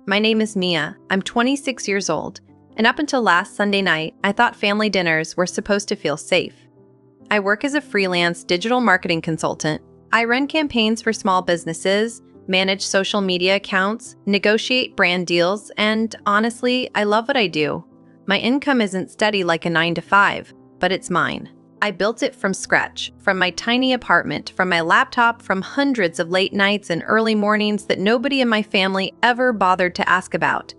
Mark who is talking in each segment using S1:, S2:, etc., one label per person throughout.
S1: My name is Mia. I'm 26 years old, and up until last Sunday night, I thought family dinners were supposed to feel safe. I work as a freelance digital marketing consultant. I run campaigns for small businesses, manage social media accounts, negotiate brand deals, and honestly, I love what I do. My income isn't steady like a 9 to 5, but it's mine. I built it from scratch, from my tiny apartment, from my laptop, from hundreds of late nights and early mornings that nobody in my family ever bothered to ask about.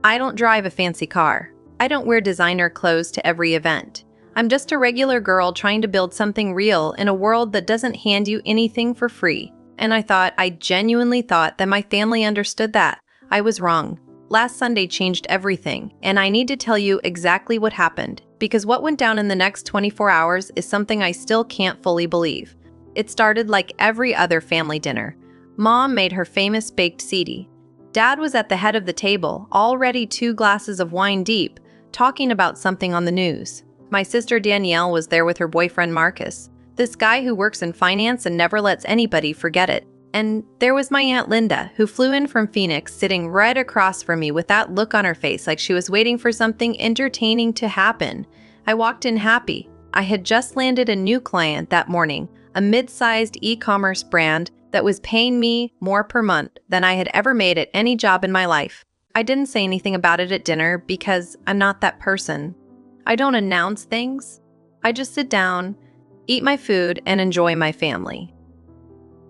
S1: I don't drive a fancy car. I don't wear designer clothes to every event. I'm just a regular girl trying to build something real in a world that doesn't hand you anything for free. And I genuinely thought that my family understood that. I was wrong. Last Sunday changed everything, and I need to tell you exactly what happened, because what went down in the next 24 hours is something I still can't fully believe. It started like every other family dinner. Mom made her famous baked ziti. Dad was at the head of the table, already 2 glasses of wine deep, talking about something on the news. My sister Danielle was there with her boyfriend Marcus, this guy who works in finance and never lets anybody forget it. And there was my Aunt Linda, who flew in from Phoenix, sitting right across from me with that look on her face like she was waiting for something entertaining to happen. I walked in happy. I had just landed a new client that morning, a mid-sized e-commerce brand that was paying me more per month than I had ever made at any job in my life. I didn't say anything about it at dinner because I'm not that person. I don't announce things. I just sit down, eat my food, and enjoy my family.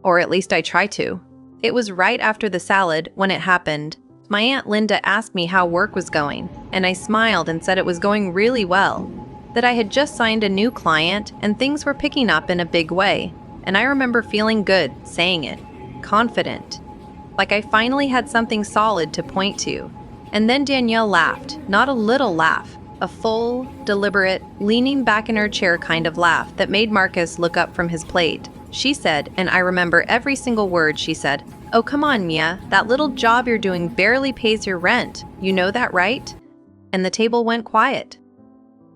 S1: Or at least I try to. It was right after the salad when it happened. My Aunt Linda asked me how work was going, and I smiled and said it was going really well, that I had just signed a new client and things were picking up in a big way. And I remember feeling good saying it, confident, like I finally had something solid to point to. And then Danielle laughed, not a little laugh, a full, deliberate, leaning back in her chair kind of laugh that made Marcus look up from his plate. She said, and I remember every single word she said, "Oh, come on, Mia, that little job you're doing barely pays your rent. You know that, right?" And the table went quiet.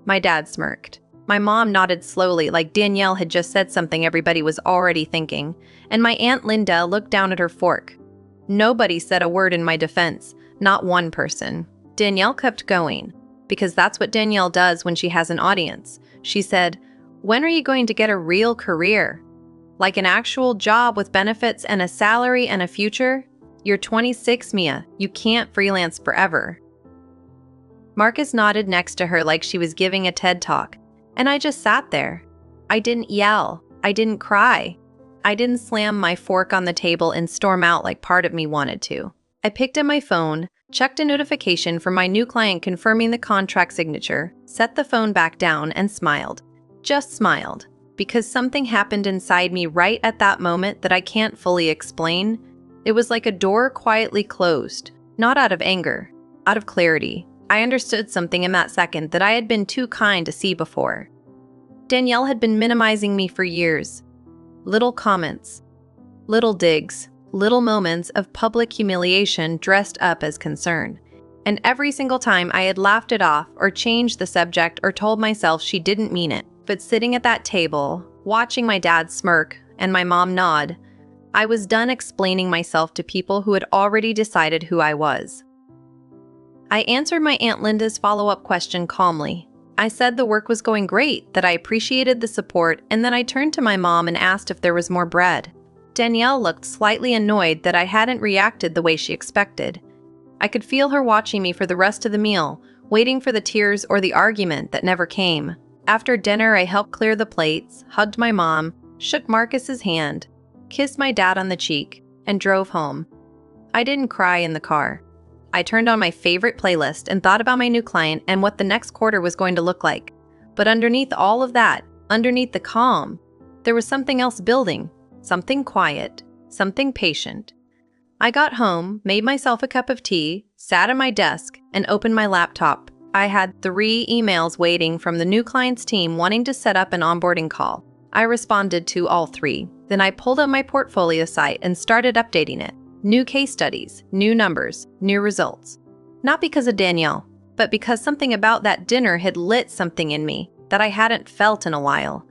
S1: My dad smirked. My mom nodded slowly like Danielle had just said something everybody was already thinking, and my Aunt Linda looked down at her fork. Nobody said a word in my defense, not one person. Danielle kept going, because that's what Danielle does when she has an audience. She said, "When are you going to get a real career? Like an actual job with benefits and a salary and a future? You're 26, Mia. You can't freelance forever." Marcus nodded next to her like she was giving a TED Talk, and I just sat there. I didn't yell. I didn't cry. I didn't slam my fork on the table and storm out like part of me wanted to. I picked up my phone, checked a notification from my new client confirming the contract signature, set the phone back down, and smiled. Just smiled. Because something happened inside me right at that moment that I can't fully explain. It was like a door quietly closed, not out of anger, out of clarity. I understood something in that second that I had been too kind to see before. Danielle had been minimizing me for years. Little comments, little digs, little moments of public humiliation dressed up as concern. And every single time I had laughed it off or changed the subject or told myself she didn't mean it. But sitting at that table, watching my dad smirk and my mom nod, I was done explaining myself to people who had already decided who I was. I answered my Aunt Linda's follow-up question calmly. I said the work was going great, that I appreciated the support, and then I turned to my mom and asked if there was more bread. Danielle looked slightly annoyed that I hadn't reacted the way she expected. I could feel her watching me for the rest of the meal, waiting for the tears or the argument that never came. After dinner, I helped clear the plates, hugged my mom, shook Marcus's hand, kissed my dad on the cheek, and drove home. I didn't cry in the car. I turned on my favorite playlist and thought about my new client and what the next quarter was going to look like. But underneath all of that, underneath the calm, there was something else building, something quiet, something patient. I got home, made myself a cup of tea, sat at my desk, and opened my laptop. I had 3 emails waiting from the new client's team wanting to set up an onboarding call. I responded to all 3. Then I pulled up my portfolio site and started updating it. New case studies, new numbers, new results. Not because of Danielle, but because something about that dinner had lit something in me that I hadn't felt in a while.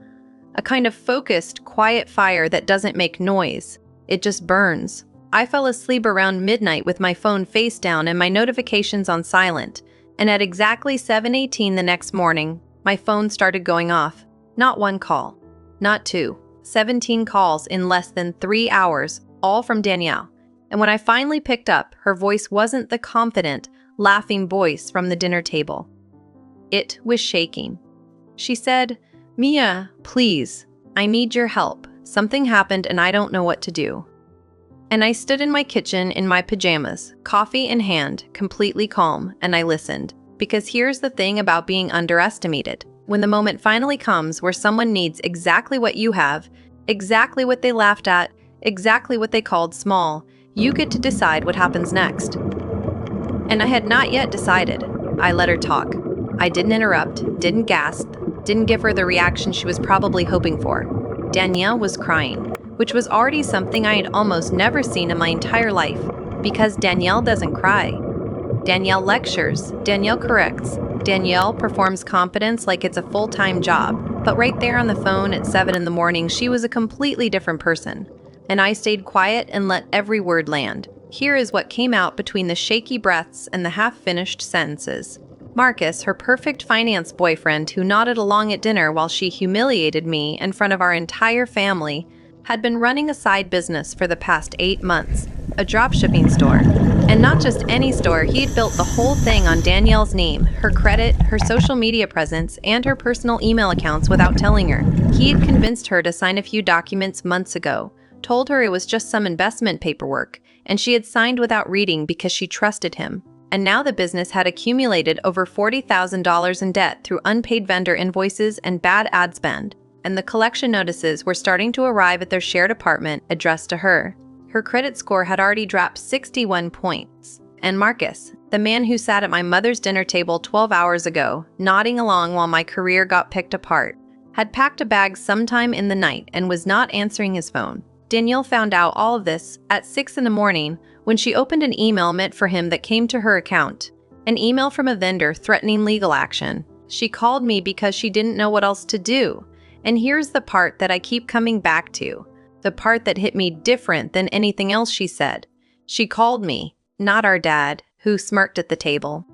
S1: A kind of focused, quiet fire that doesn't make noise. It just burns. I fell asleep around midnight with my phone face down and my notifications on silent, and at exactly 7:18 the next morning, my phone started going off. Not one call, not two, 17 calls in less than 3 hours, all from Danielle. And when I finally picked up, her voice wasn't the confident, laughing voice from the dinner table. It was shaking. She said, "Mia, please, I need your help. Something happened and I don't know what to do." And I stood in my kitchen in my pajamas, coffee in hand, completely calm, and I listened. Because here's the thing about being underestimated. When the moment finally comes where someone needs exactly what you have, exactly what they laughed at, exactly what they called small, you get to decide what happens next. And I had not yet decided. I let her talk. I didn't interrupt, didn't gasp, didn't give her the reaction she was probably hoping for. Danielle was crying, which was already something I had almost never seen in my entire life, because Danielle doesn't cry. Danielle lectures, Danielle corrects, Danielle performs confidence like it's a full-time job, but right there on the phone at 7 in the morning, she was a completely different person. And I stayed quiet and let every word land. Here is what came out between the shaky breaths and the half-finished sentences. Marcus, her perfect finance boyfriend who nodded along at dinner while she humiliated me in front of our entire family, had been running a side business for the past 8 months, a dropshipping store. And not just any store, he'd built the whole thing on Danielle's name, her credit, her social media presence, and her personal email accounts without telling her. He had convinced her to sign a few documents months ago, told her it was just some investment paperwork, and she had signed without reading because she trusted him. And now the business had accumulated over $40,000 in debt through unpaid vendor invoices and bad ad spend, and the collection notices were starting to arrive at their shared apartment addressed to her. Her credit score had already dropped 61 points. And Marcus, the man who sat at my mother's dinner table 12 hours ago, nodding along while my career got picked apart, had packed a bag sometime in the night and was not answering his phone. Danielle found out all of this at 6 in the morning when she opened an email meant for him that came to her account, an email from a vendor threatening legal action. She called me because she didn't know what else to do. And here's the part that I keep coming back to, the part that hit me different than anything else she said. She called me, not our dad, who smirked at the table.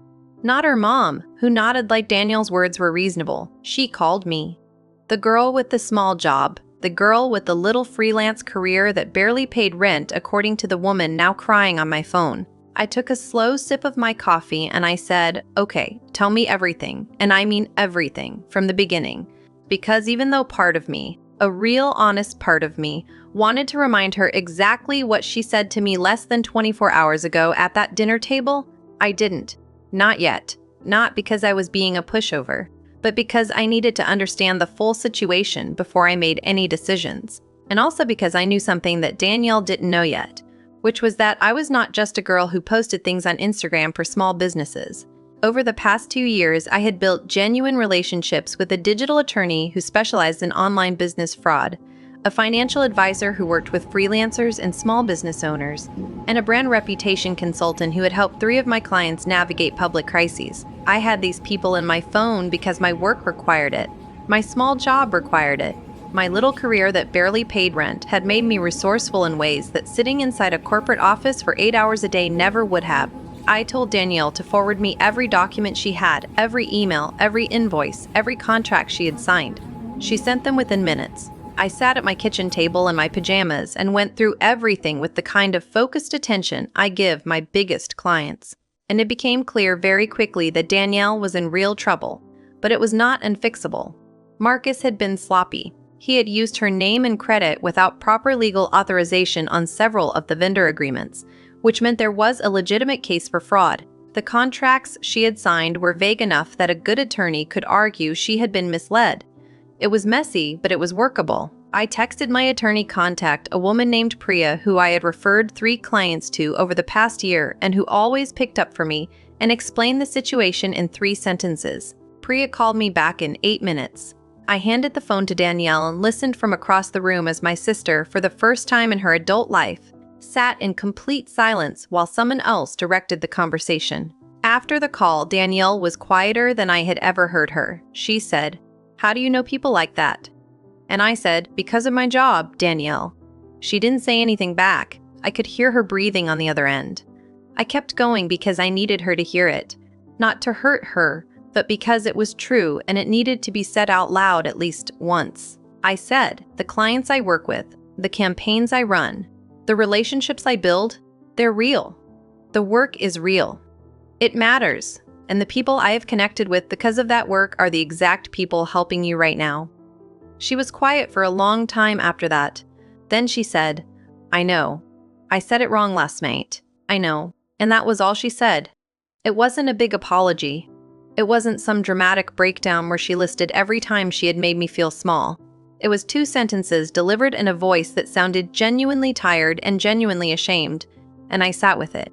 S1: Not her mom, who nodded like Danielle's words were reasonable. She called me. The girl with the small job, the girl with the little freelance career that barely paid rent according to the woman now crying on my phone. I took a slow sip of my coffee and I said, "Okay, tell me everything, and I mean everything, from the beginning." Because even though part of me, a real honest part of me, wanted to remind her exactly what she said to me less than 24 hours ago at that dinner table, I didn't. Not yet. Not because I was being a pushover, but because I needed to understand the full situation before I made any decisions. And also because I knew something that Danielle didn't know yet, which was that I was not just a girl who posted things on Instagram for small businesses. Over the past 2 years, I had built genuine relationships with a digital attorney who specialized in online business fraud, a financial advisor who worked with freelancers and small business owners, and a brand reputation consultant who had helped 3 of my clients navigate public crises. I had these people in my phone because my work required it. My small job required it. My little career that barely paid rent had made me resourceful in ways that sitting inside a corporate office for 8 hours a day never would have. I told Danielle to forward me every document she had, every email, every invoice, every contract she had signed. She sent them within minutes. I sat at my kitchen table in my pajamas and went through everything with the kind of focused attention I give my biggest clients. And it became clear very quickly that Danielle was in real trouble, but it was not unfixable. Marcus had been sloppy. He had used her name and credit without proper legal authorization on several of the vendor agreements, which meant there was a legitimate case for fraud. The contracts she had signed were vague enough that a good attorney could argue she had been misled. It was messy, but it was workable. I texted my attorney contact, a woman named Priya, who I had referred 3 clients to over the past year and who always picked up for me, and explained the situation in 3 sentences. Priya called me back in 8 minutes. I handed the phone to Danielle and listened from across the room as my sister, for the first time in her adult life, sat in complete silence while someone else directed the conversation. After the call, Danielle was quieter than I had ever heard her. She said, "How do you know people like that?" And I said, "Because of my job, Danielle." She didn't say anything back. I could hear her breathing on the other end. I kept going because I needed her to hear it. Not to hurt her, but because it was true and it needed to be said out loud at least once. I said, the clients I work with, the campaigns I run, the relationships I build, they're real. The work is real. It matters, and the people I have connected with because of that work are the exact people helping you right now. She was quiet for a long time after that. Then she said, I know. I said it wrong last night. I know. And that was all she said. It wasn't a big apology. It wasn't some dramatic breakdown where she listed every time she had made me feel small. It was 2 sentences delivered in a voice that sounded genuinely tired and genuinely ashamed, and I sat with it.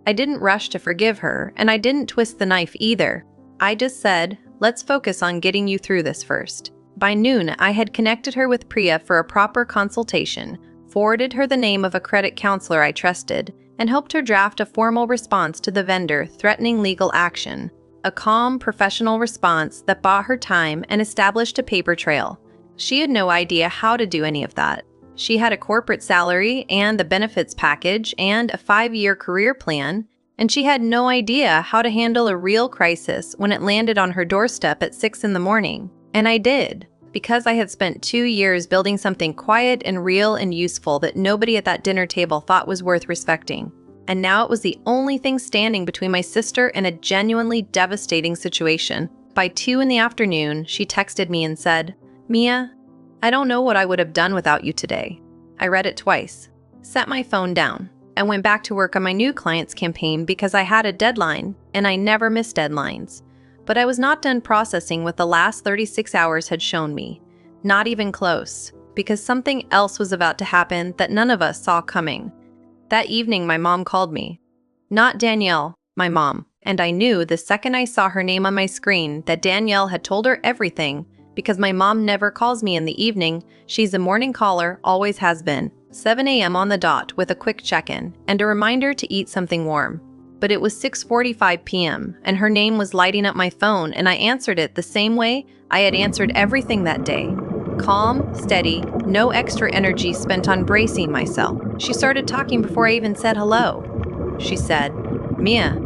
S1: I didn't rush to forgive her, and I didn't twist the knife either. I just said, let's focus on getting you through this first. By noon, I had connected her with Priya for a proper consultation, forwarded her the name of a credit counselor I trusted, and helped her draft a formal response to the vendor threatening legal action. A calm, professional response that bought her time and established a paper trail. She had no idea how to do any of that. She had a corporate salary and the benefits package and a 5-year career plan, and she had no idea how to handle a real crisis when it landed on her doorstep at 6 in the morning. And I did, because I had spent 2 years building something quiet and real and useful that nobody at that dinner table thought was worth respecting. And now it was the only thing standing between my sister and a genuinely devastating situation. By 2 in the afternoon, she texted me and said, Mia, I don't know what I would have done without you today. I read it twice, set my phone down, and went back to work on my new client's campaign because I had a deadline, and I never miss deadlines. But I was not done processing what the last 36 hours had shown me. Not even close, because something else was about to happen that none of us saw coming. That evening, my mom called me. Not Danielle, my mom, and I knew the second I saw her name on my screen that Danielle had told her everything, because my mom never calls me in the evening. She's a morning caller, always has been. 7 a.m. on the dot with a quick check-in and a reminder to eat something warm. But it was 6:45 p.m. and her name was lighting up my phone, and I answered it the same way I had answered everything that day. Calm, steady, no extra energy spent on bracing myself. She started talking before I even said hello. She said, Mia,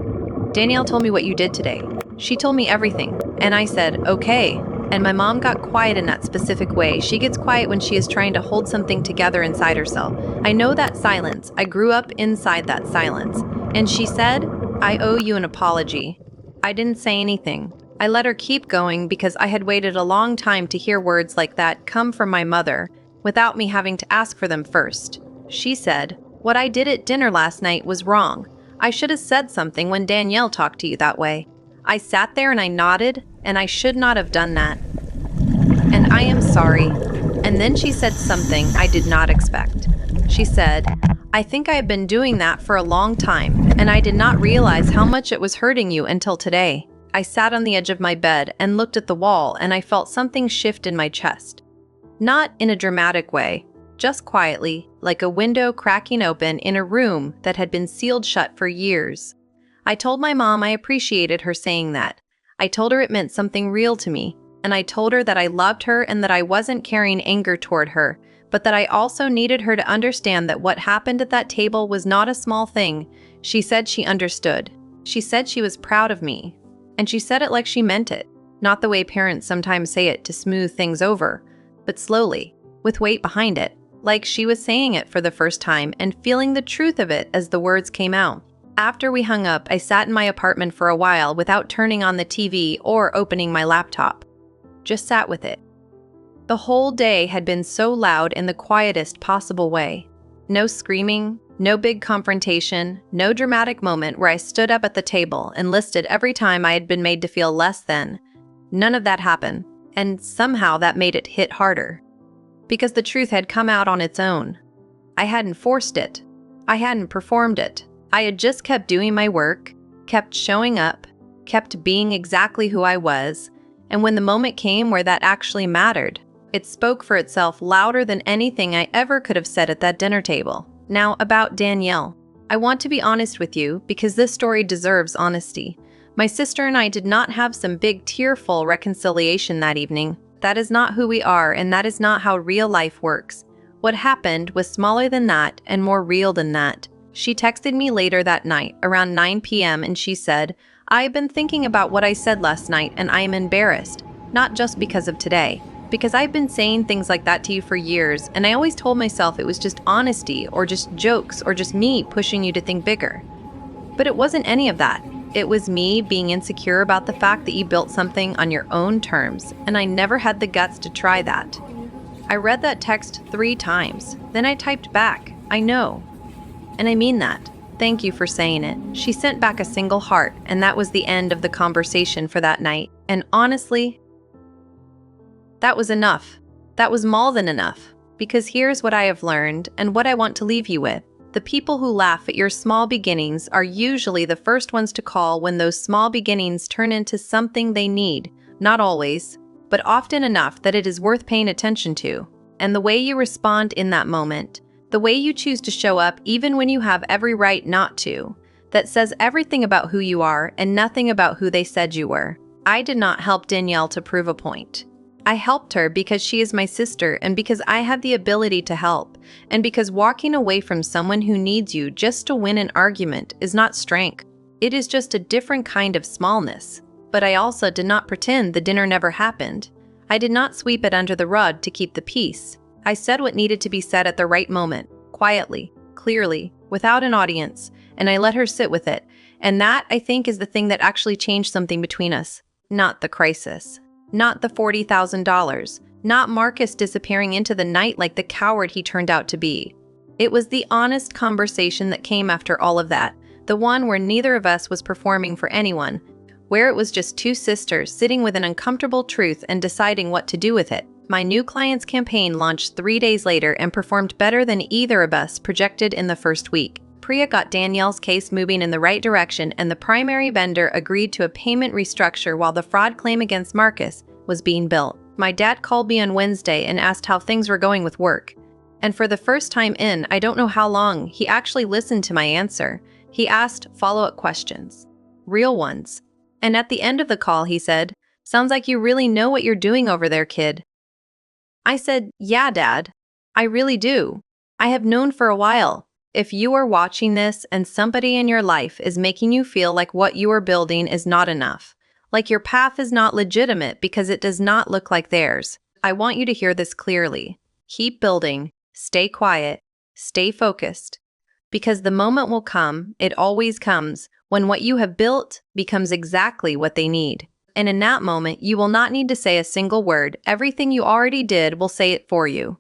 S1: Danielle told me what you did today. She told me everything. And I said, okay. And my mom got quiet in that specific way. She gets quiet when she is trying to hold something together inside herself. I know that silence. I grew up inside that silence. And she said, I owe you an apology. I didn't say anything. I let her keep going because I had waited a long time to hear words like that come from my mother without me having to ask for them first. She said, what I did at dinner last night was wrong. I should have said something when Danielle talked to you that way. I sat there and I nodded, and I should not have done that. And I am sorry. And then she said something I did not expect. She said, I think I have been doing that for a long time, and I did not realize how much it was hurting you until today. I sat on the edge of my bed and looked at the wall, and I felt something shift in my chest. Not in a dramatic way, just quietly, like a window cracking open in a room that had been sealed shut for years. I told my mom I appreciated her saying that. I told her it meant something real to me, and I told her that I loved her and that I wasn't carrying anger toward her, but that I also needed her to understand that what happened at that table was not a small thing. She said she understood. She said she was proud of me. And she said it like she meant it, not the way parents sometimes say it to smooth things over, but slowly, with weight behind it, like she was saying it for the first time and feeling the truth of it as the words came out. After we hung up, I sat in my apartment for a while without turning on the TV or opening my laptop. Just sat with it. The whole day had been so loud in the quietest possible way. No screaming, no big confrontation, no dramatic moment where I stood up at the table and listed every time I had been made to feel less than. None of that happened, and somehow that made it hit harder. Because the truth had come out on its own. I hadn't forced it. I hadn't performed it. I had just kept doing my work, kept showing up, kept being exactly who I was, and when the moment came where that actually mattered, it spoke for itself louder than anything I ever could have said at that dinner table. Now, about Danielle. I want to be honest with you because this story deserves honesty. My sister and I did not have some big tearful reconciliation that evening. That is not who we are, and that is not how real life works. What happened was smaller than that and more real than that. She texted me later that night, around 9 p.m., and she said, "I've been thinking about what I said last night and I am embarrassed, not just because of today, because I've been saying things like that to you for years, and I always told myself it was just honesty or just jokes or just me pushing you to think bigger. But it wasn't any of that. It was me being insecure about the fact that you built something on your own terms, and I never had the guts to try that." I read that text 3 times. Then I typed back, "I know. And I mean that. Thank you for saying it." She sent back a single heart, and that was the end of the conversation for that night. And honestly, that was enough. That was more than enough. Because here's what I have learned and what I want to leave you with. The people who laugh at your small beginnings are usually the first ones to call when those small beginnings turn into something they need. Not always, but often enough that it is worth paying attention to. And the way you respond in that moment, the way you choose to show up even when you have every right not to, that says everything about who you are and nothing about who they said you were. I did not help Danielle to prove a point. I helped her because she is my sister and because I have the ability to help, and because walking away from someone who needs you just to win an argument is not strength. It is just a different kind of smallness. But I also did not pretend the dinner never happened. I did not sweep it under the rug to keep the peace. I said what needed to be said at the right moment, quietly, clearly, without an audience, and I let her sit with it. And that, I think, is the thing that actually changed something between us. Not the crisis. Not the $40,000. Not Marcus disappearing into the night like the coward he turned out to be. It was the honest conversation that came after all of that, the one where neither of us was performing for anyone, where it was just 2 sisters sitting with an uncomfortable truth and deciding what to do with it. My new client's campaign launched 3 days later and performed better than either of us projected in the first week. Priya got Danielle's case moving in the right direction, and the primary vendor agreed to a payment restructure while the fraud claim against Marcus was being built. My dad called me on Wednesday and asked how things were going with work. And for the first time in, I don't know how long, he actually listened to my answer. He asked follow-up questions. Real ones. And at the end of the call, he said, "Sounds like you really know what you're doing over there, kid." I said, "Yeah, Dad. I really do. I have known for a while. If you are watching this and somebody in your life is making you feel like what you are building is not enough, like your path is not legitimate because it does not look like theirs, I want you to hear this clearly. Keep building, stay quiet, stay focused. Because the moment will come, it always comes, when what you have built becomes exactly what they need. And in that moment, you will not need to say a single word. Everything you already did will say it for you.